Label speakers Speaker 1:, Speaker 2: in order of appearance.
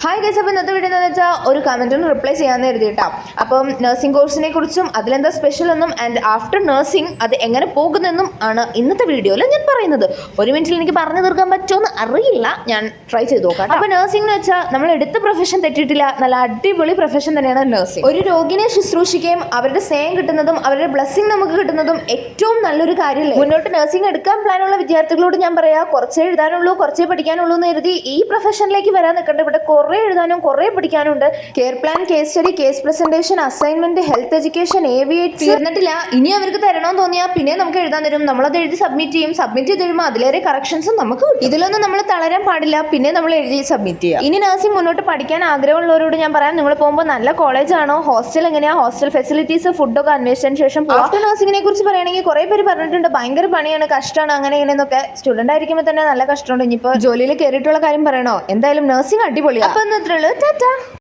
Speaker 1: Hi guys, അപ്പോൾ ഇന്നത്തെ video എന്താണെന്ന് വെച്ചാൽ ഒരു കമൻറ്റിന് റിപ്ലൈ ചെയ്യാമെന്ന് കരുതിയിട്ടാ. അപ്പം നഴ്സിംഗ് കോഴ്സിനെ കുറിച്ചും അതിലെന്താ സ്പെഷ്യൽ എന്നും ആൻഡ് ആഫ്റ്റർ നഴ്സിംഗ് അത് എങ്ങനെ പോകുന്നെന്നും ആണ് ഇന്നത്തെ വീഡിയോയിൽ ഞാൻ പറയുന്നത്. ഒരു മിനിറ്റിൽ എനിക്ക് പറഞ്ഞു തീർക്കാൻ പറ്റുമെന്ന് അറിയില്ല, ഞാൻ ട്രൈ ചെയ്ത് നോക്കാം. അപ്പോൾ നഴ്സിംഗ് എന്ന് വെച്ചാൽ നമ്മൾ എടുത്ത പ്രൊഫഷൻ തെറ്റിയിട്ടില്ല, നല്ല അടിപൊളി പ്രൊഫഷൻ തന്നെയാണ് നഴ്സിംഗ്. ഒരു രോഗിനെ ശുശ്രൂഷിക്കുകയും അവരുടെ സ്നേഹം കിട്ടുന്നതും അവരുടെ ബ്ലെസ്സിങ് നമുക്ക് കിട്ടുന്നതും ഏറ്റവും നല്ലൊരു കാര്യമല്ലേ. മുന്നോട്ട് നഴ്സിംഗ് എടുക്കാൻ പ്ലാനുള്ള വിദ്യാർത്ഥികളോട് ഞാൻ പറയാം, കുറച്ചേ എഴുതാനുള്ളൂ, കുറച്ചേ പഠിക്കാനുള്ളൂ എന്ന് കരുതി ഈ പ്രൊഫഷനിലേക്ക് വരാൻ നിൽക്കേണ്ട. ഇവിടെ കുറേ എഴുതാനും കുറേ പഠിക്കാനും ഉണ്ട്. Care plan, case study, case presentation, assignment, health education, ഏവിയേറ്റ് തീർന്നിട്ടില്ല. ഇനി അവർക്ക് തരണമെന്ന് തോന്നിയാൽ പിന്നെ നമുക്ക് എഴുതാൻ തരും. നമ്മളത് എഴുതി സബ്മിറ്റ് ചെയ്യും. സബ്മിറ്റ് ചെയ്ത് കഴിയുമ്പോൾ അതിലേറെ കറക്ഷൻസും നമുക്ക് കിട്ടും. ഇതിലൊന്നും നമ്മൾ തളരാൻ പാടില്ല. പിന്നെ നമ്മൾ എഴുതി സബ്മിറ്റ് ചെയ്യുക. ഇനി നഴ്സിംഗ് മുന്നോട്ട് പഠിക്കാൻ ആഗ്രഹമുള്ളവരോട് ഞാൻ പറയാം, നിങ്ങൾ പോകുമ്പോൾ നല്ല കോളേജാണോ, ഹോസ്റ്റൽ എങ്ങനെയാ, ഹോസ്റ്റൽ ഫെസിലിറ്റീസ്, ഫുഡൊക്കെ അന്വേഷിച്ചതിന് ശേഷം ആഫ്റ്റർ നഴ്സിംഗിനെ കുറിച്ച് പറയുകയാണെങ്കിൽ കുറേ പേര് പറഞ്ഞിട്ടുണ്ട് ഭയങ്കര പണിയാണ്, കഷ്ടമാണ്, അങ്ങനെ ഇങ്ങനെയെന്നൊക്കെ. സ്റ്റുഡന്റ് ആയിരിക്കുമ്പോൾ തന്നെ നല്ല കഷ്ടമുണ്ട്. ഇനിയിപ്പോൾ ജോലിയിൽ കയറിയിട്ടുള്ള കാര്യം പറയണോ? എന്തായാലും നഴ്സിംഗ് അടിപൊളിയാണ്. അപ്പം ഇത്രയുള്ളൂ. ടാറ്റാ.